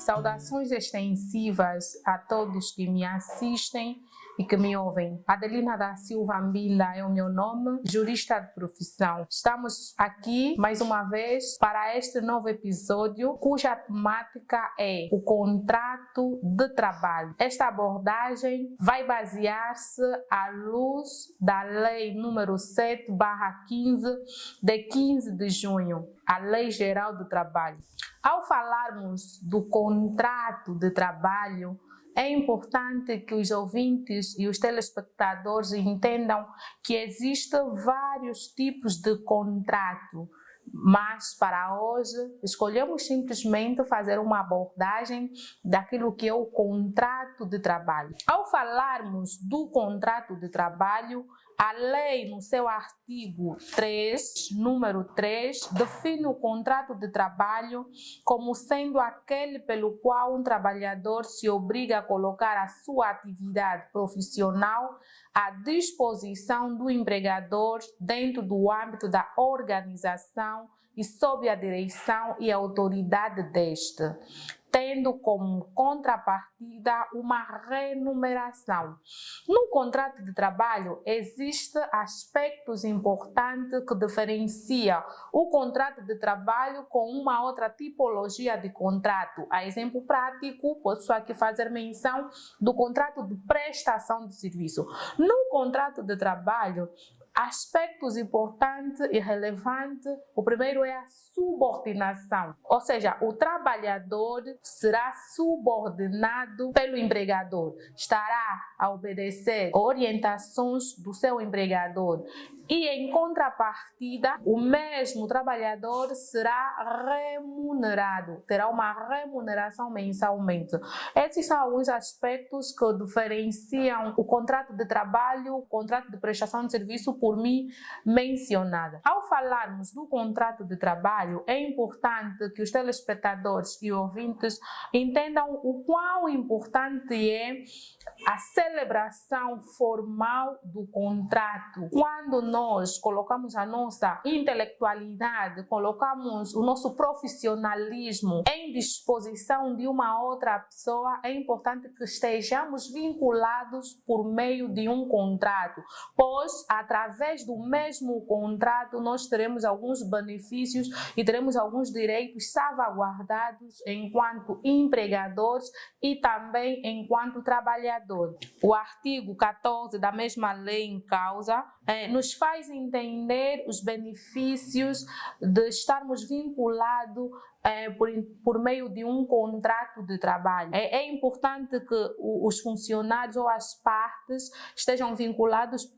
Saudações extensivas a todos que me assistem e que me ouvem. Adelina da Silva Ambila é o meu nome, jurista de profissão. Estamos aqui mais uma vez para este novo episódio, cuja temática é o contrato de trabalho. Esta abordagem vai basear-se à luz da Lei número 7/15 de 15 de junho, a Lei Geral do Trabalho. Ao falarmos do contrato de trabalho, é importante que os ouvintes e os telespectadores entendam que existem vários tipos de contrato, mas para hoje escolhemos simplesmente fazer uma abordagem daquilo que é o contrato de trabalho. Ao falarmos do contrato de trabalho, a lei, no seu artigo 3, número 3, define o contrato de trabalho como sendo aquele pelo qual um trabalhador se obriga a colocar a sua atividade profissional à disposição do empregador dentro do âmbito da organização e sob a direção e autoridade deste, tendo como contrapartida uma remuneração. No contrato de trabalho existem aspectos importantes que diferenciam o contrato de trabalho com uma outra tipologia de contrato. A exemplo prático, posso aqui fazer menção do contrato de prestação de serviço. No contrato de trabalho, aspectos importantes e relevantes, o primeiro é a subordinação, ou seja, o trabalhador será subordinado pelo empregador, estará a obedecer orientações do seu empregador e, em contrapartida, o mesmo trabalhador será remunerado, terá uma remuneração mensalmente. Esses são alguns aspectos que diferenciam o contrato de trabalho, o contrato de prestação de serviço por mim mencionada. Ao falarmos do contrato de trabalho, é importante que os telespectadores e ouvintes entendam o quão importante é a celebração formal do contrato. Quando nós colocamos a nossa intelectualidade, colocamos o nosso profissionalismo em disposição de uma outra pessoa, é importante que estejamos vinculados por meio de um contrato, pois através do mesmo contrato nós teremos alguns benefícios e teremos alguns direitos salvaguardados enquanto empregadores e também enquanto trabalhadores. O artigo 14 da mesma lei em causa nos faz entender os benefícios de estarmos vinculados por meio de um contrato de trabalho. É importante que os funcionários ou as partes estejam vinculados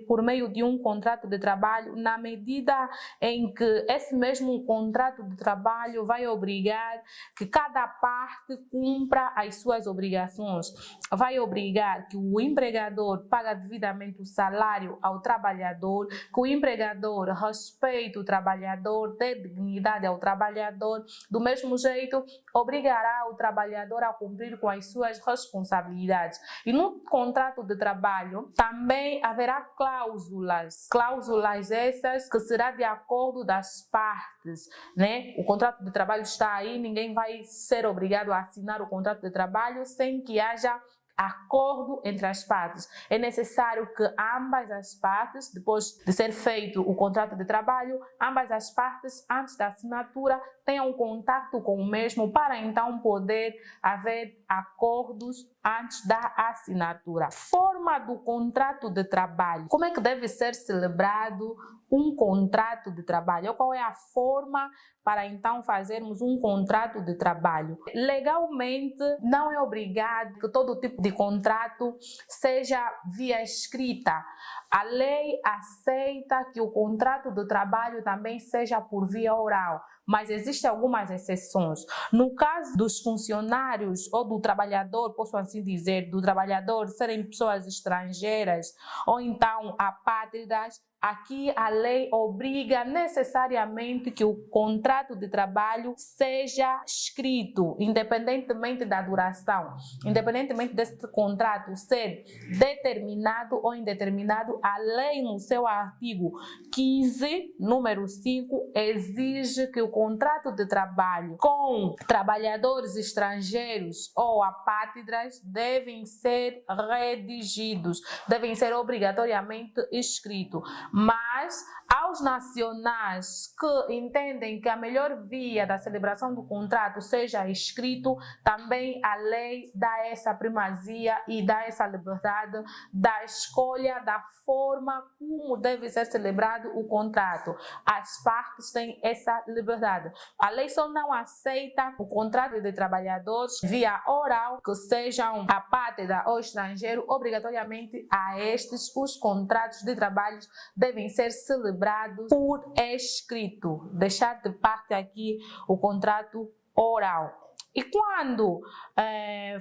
por meio de um contrato de trabalho, na medida em que esse mesmo contrato de trabalho vai obrigar que cada parte cumpra as suas obrigações, vai obrigar que o empregador pague devidamente o salário ao trabalhador, que o empregador respeite o trabalhador, dê dignidade ao trabalhador, do mesmo jeito obrigará o trabalhador a cumprir com as suas responsabilidades. E no contrato de trabalho também haverá cláusulas essas que será de acordo das partes, né? O contrato de trabalho está aí, ninguém vai ser obrigado a assinar o contrato de trabalho sem que haja acordo entre as partes. É necessário que ambas as partes, depois de ser feito o contrato de trabalho, ambas as partes, antes da assinatura, tenham contato com o mesmo para então poder haver acordos antes da assinatura. Forma do contrato de trabalho. Como é que deve ser celebrado um contrato de trabalho? Qual é a forma para então fazermos um contrato de trabalho? Legalmente, não é obrigado que todo tipo de contrato seja via escrita. A lei aceita que o contrato de trabalho também seja por via oral, mas existem algumas exceções. No caso dos funcionários ou do trabalhador, posso assim dizer, do trabalhador serem pessoas estrangeiras ou então apátridas, aqui a lei obriga necessariamente que o contrato de trabalho seja escrito, independentemente da duração, independentemente desse contrato ser determinado ou indeterminado. A lei, no seu artigo 15, número 5, exige que o contrato de trabalho com trabalhadores estrangeiros ou apátridas devem ser redigidos, devem ser obrigatoriamente escritos. Mas aos nacionais que entendem que a melhor via da celebração do contrato seja escrito, também a lei dá essa primazia e dá essa liberdade da escolha da forma como deve ser celebrado o contrato. As partes têm essa liberdade. A lei só não aceita o contrato de trabalhadores via oral que sejam apátrida ou estrangeiro. Obrigatoriamente a estes os contratos de trabalho devem ser celebrados por escrito, deixar de parte aqui o contrato oral. E quando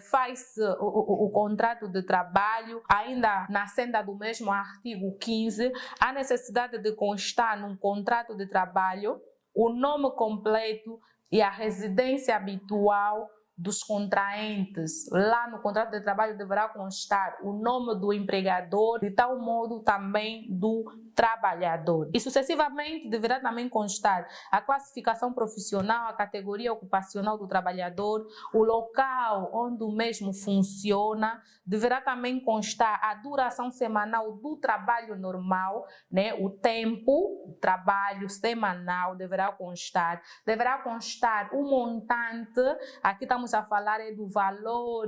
faz o contrato de trabalho, ainda na senda do mesmo artigo 15, há necessidade de constar num contrato de trabalho o nome completo e a residência habitual dos contraentes. Lá no contrato de trabalho deverá constar o nome do empregador, de tal modo também do trabalhador. E sucessivamente deverá também constar a classificação profissional, a categoria ocupacional do trabalhador, o local onde o mesmo funciona, deverá também constar a duração semanal do trabalho normal, né? O tempo do trabalho semanal deverá constar o montante, aqui estamos a falar do valor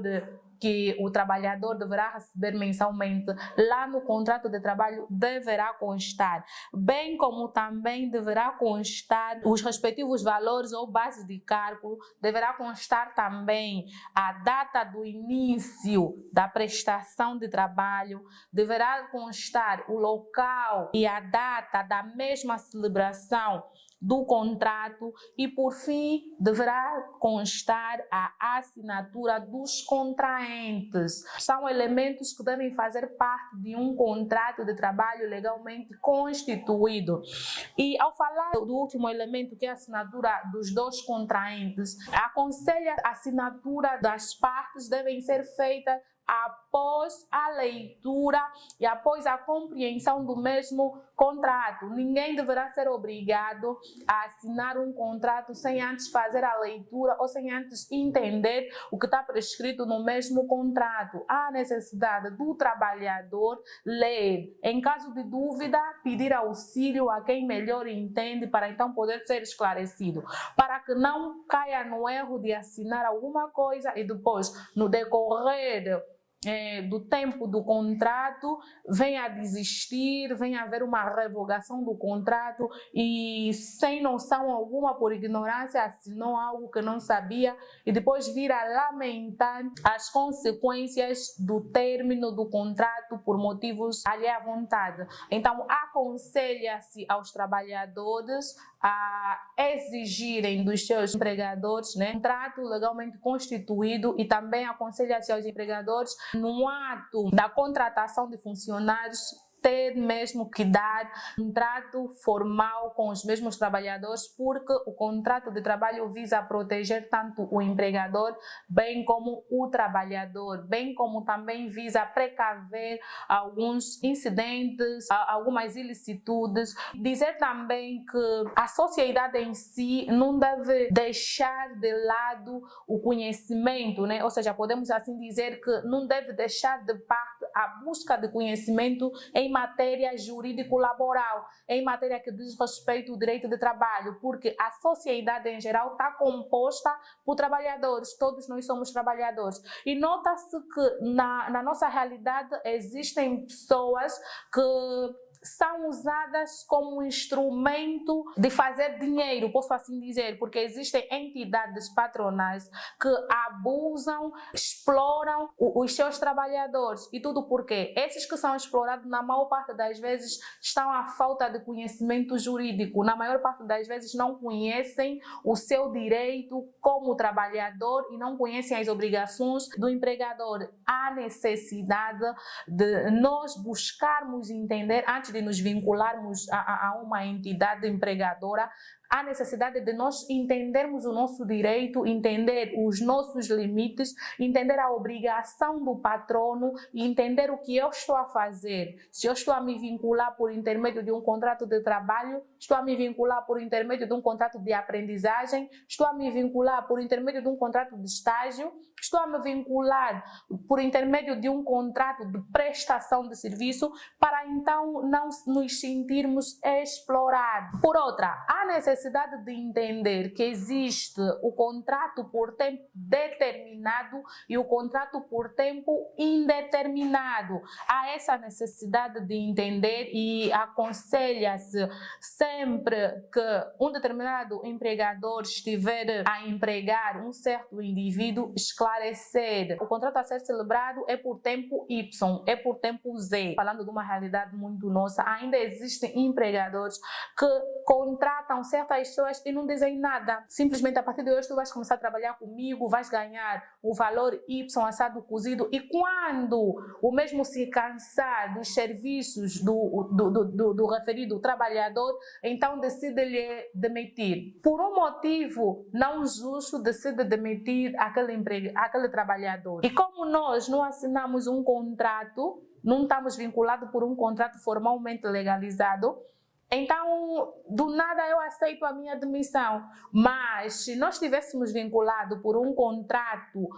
que o trabalhador deverá receber mensalmente. Lá no contrato de trabalho deverá constar, bem como também deverá constar os respectivos valores ou bases de cálculo, deverá constar também a data do início da prestação de trabalho, deverá constar o local e a data da mesma celebração do contrato e, por fim, deverá constar a assinatura dos contraentes. São elementos que devem fazer parte de um contrato de trabalho legalmente constituído. E ao falar do último elemento, que é a assinatura dos dois contraentes, aconselha a assinatura das partes devem ser feitas após a leitura e após a compreensão do mesmo contrato. Ninguém deverá ser obrigado a assinar um contrato sem antes fazer a leitura ou sem antes entender o que está prescrito no mesmo contrato. Há necessidade do trabalhador ler. Em caso de dúvida, pedir auxílio a quem melhor entende para então poder ser esclarecido, para que não caia no erro de assinar alguma coisa e depois, no decorrer do tempo do contrato, venha a desistir, venha a haver uma revogação do contrato e sem noção alguma, por ignorância, assinou algo que não sabia e depois vir a lamentar as consequências do término do contrato por motivos alheios à vontade. Então, aconselha-se aos trabalhadores a exigirem dos seus empregadores, né, um contrato legalmente constituído, e também aconselha-se aos empregadores, no ato da contratação de funcionários, ter mesmo que dar um trato formal com os mesmos trabalhadores, porque o contrato de trabalho visa proteger tanto o empregador, bem como o trabalhador, bem como também visa precaver alguns incidentes, algumas ilicitudes. Dizer também que a sociedade em si não deve deixar de lado o conhecimento, né? Ou seja, podemos assim dizer que não deve deixar de parte a busca de conhecimento em matéria jurídico-laboral, em matéria que diz respeito ao direito de trabalho, porque a sociedade em geral está composta por trabalhadores, todos nós somos trabalhadores. E nota-se que na nossa realidade existem pessoas que são usadas como instrumento de fazer dinheiro, posso assim dizer, porque existem entidades patronais que abusam, exploram os seus trabalhadores. E tudo porque esses que são explorados, na maior parte das vezes, estão à falta de conhecimento jurídico. Na maior parte das vezes não conhecem o seu direito como trabalhador e não conhecem as obrigações do empregador. Há necessidade de nós buscarmos entender antes antes de nos vincularmos a uma entidade empregadora, há necessidade de nós entendermos o nosso direito, entender os nossos limites, entender a obrigação do patrono e entender o que eu estou a fazer. Se eu estou a me vincular por intermédio de um contrato de trabalho, estou a me vincular por intermédio de um contrato de aprendizagem, estou a me vincular por intermédio de um contrato de estágio, estou a me vincular por intermédio de um contrato de prestação de serviço, para então não nos sentirmos explorados. Por outra, há necessidade de entender que existe o contrato por tempo determinado e o contrato por tempo indeterminado. Há essa necessidade de entender e aconselha-se sempre que um determinado empregador estiver a empregar um certo indivíduo, esclarecer. O contrato a ser celebrado é por tempo Y, é por tempo Z. Falando de uma realidade muito nossa, ainda existem empregadores que contratam certas pessoas e não dizem nada. Simplesmente, a partir de hoje, tu vais começar a trabalhar comigo, vais ganhar o valor Y assado cozido, e quando o mesmo se cansar dos serviços do referido trabalhador, então decide lhe demitir. Por um motivo não justo, decide demitir aquele trabalhador. E como nós não assinamos um contrato, não estamos vinculados por um contrato formalmente legalizado, então, do nada eu aceito a minha demissão. Mas se nós estivéssemos vinculados por um contrato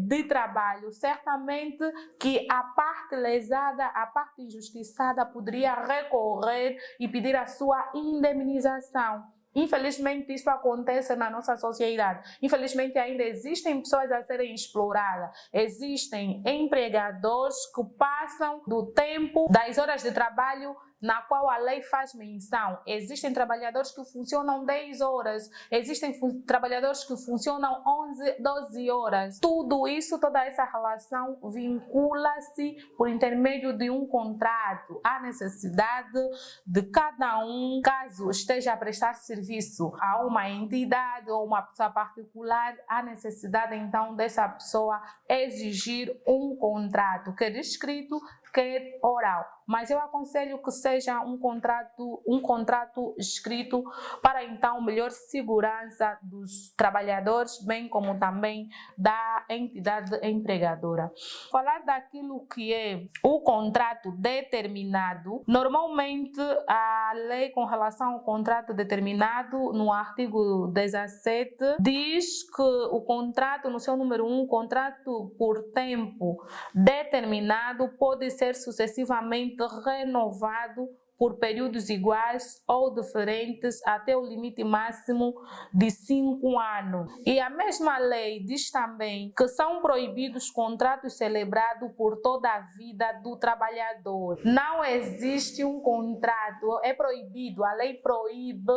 de trabalho, certamente que a parte lesada, a parte injustiçada poderia recorrer e pedir a sua indemnização. Infelizmente, isso acontece na nossa sociedade. Infelizmente, ainda existem pessoas a serem exploradas. Existem empregadores que passam do tempo, das horas de trabalho na qual a lei faz menção. Existem trabalhadores que funcionam 10 horas, existem trabalhadores que funcionam 11, 12 horas. Tudo isso, toda essa relação vincula-se por intermédio de um contrato. Há necessidade de cada um, caso esteja a prestar serviço a uma entidade ou uma pessoa particular, há necessidade então dessa pessoa exigir um contrato, quer escrito, quer oral. Mas eu aconselho que seja um contrato escrito, para então melhor segurança dos trabalhadores, bem como também da entidade empregadora. Falar daquilo que é o contrato determinado, normalmente a lei com relação ao contrato determinado, no artigo 17, diz que o contrato, no seu número 1, contrato por tempo determinado pode ser sucessivamente renovado por períodos iguais ou diferentes até o limite máximo de 5 anos. E a mesma lei diz também que são proibidos contratos celebrados por toda a vida do trabalhador. Não existe um contrato, é proibido, a lei proíbe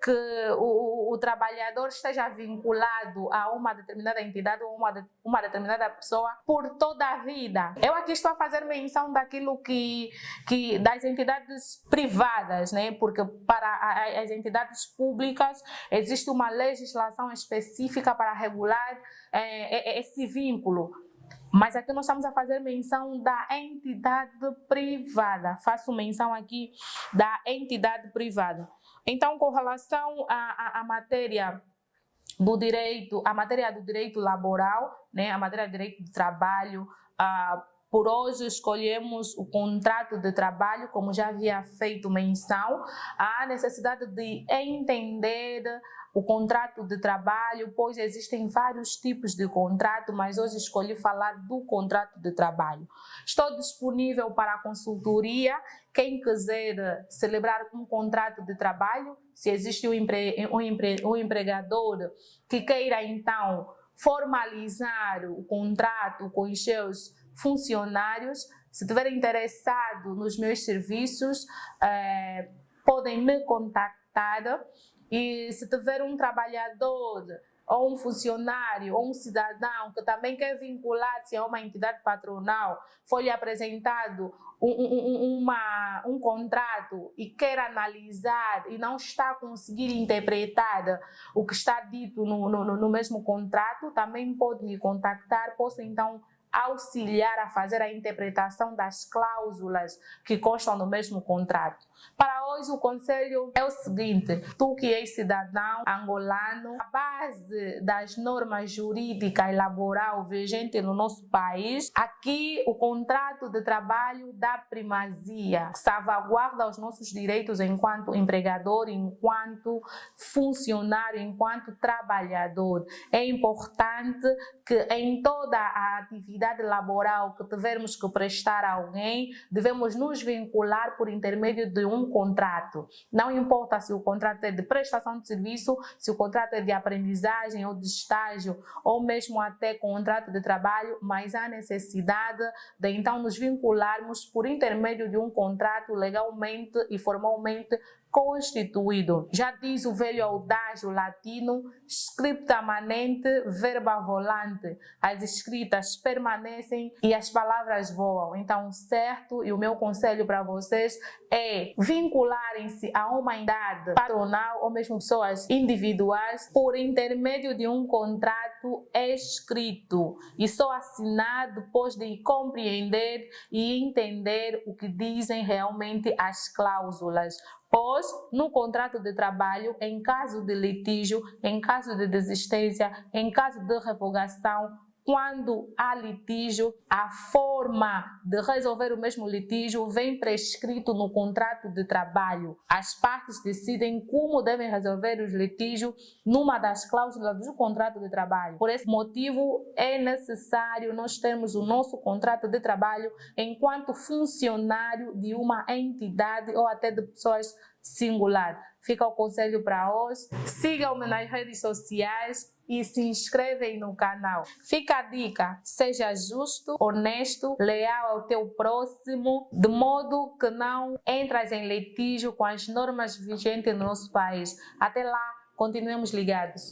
que o trabalhador esteja vinculado a uma determinada entidade ou uma determinada pessoa por toda a vida. Eu aqui estou a fazer menção daquilo que das entidades privadas, né? Porque para as entidades públicas existe uma legislação específica para regular esse vínculo. Mas aqui nós estamos a fazer menção da entidade privada. Faço menção aqui da entidade privada. Então, com relação à matéria do direito, a matéria do direito laboral, né, a matéria do direito de trabalho, por hoje escolhemos o contrato de trabalho, como já havia feito menção. Há necessidade de entender o contrato de trabalho, pois existem vários tipos de contrato, mas hoje escolhi falar do contrato de trabalho. Estou disponível para a consultoria. Quem quiser celebrar um contrato de trabalho, se existe um empregador que queira então formalizar o contrato com os seus funcionários, se estiver interessado nos meus serviços, podem me contactar. E se tiver um trabalhador ou um funcionário ou um cidadão que também quer vincular-se a uma entidade patronal, foi-lhe apresentado um contrato e quer analisar e não está a conseguir interpretar o que está dito no mesmo contrato, também pode me contactar. Posso então auxiliar a fazer a interpretação das cláusulas que constam no mesmo contrato. Para hoje, o conselho é o seguinte: tu que és cidadão angolano, a base das normas jurídicas e laboral vigente no nosso país, aqui o contrato de trabalho dá primazia, salvaguarda os nossos direitos enquanto empregador, enquanto funcionário, enquanto trabalhador. É importante que em toda a atividade laboral que tivermos que prestar a alguém, devemos nos vincular por intermédio de um contrato. Não importa se o contrato é de prestação de serviço, se o contrato é de aprendizagem ou de estágio, ou mesmo até contrato de trabalho, mas há necessidade de então nos vincularmos por intermédio de um contrato legalmente e formalmente constituído. Já diz o velho adágio latino: scripta manente, verba volante. As escritas permanecem e as palavras voam. Então, certo, e o meu conselho para vocês é vincularem-se a uma entidade patronal ou mesmo pessoas individuais por intermédio de um contrato escrito e só assinado depois de compreender e entender o que dizem realmente as cláusulas. Pois, no contrato de trabalho, em caso de litígio, em caso de desistência, em caso de revogação, quando há litígio, a forma de resolver o mesmo litígio vem prescrito no contrato de trabalho. As partes decidem como devem resolver os litígios numa das cláusulas do contrato de trabalho. Por esse motivo, é necessário nós termos o nosso contrato de trabalho enquanto funcionário de uma entidade ou até de pessoas singular. Fica o conselho para hoje. Sigam-me nas redes sociais e se inscrevem no canal. Fica a dica: seja justo, honesto, leal ao teu próximo, de modo que não entras em litígio com as normas vigentes no nosso país. Até lá, continuemos ligados.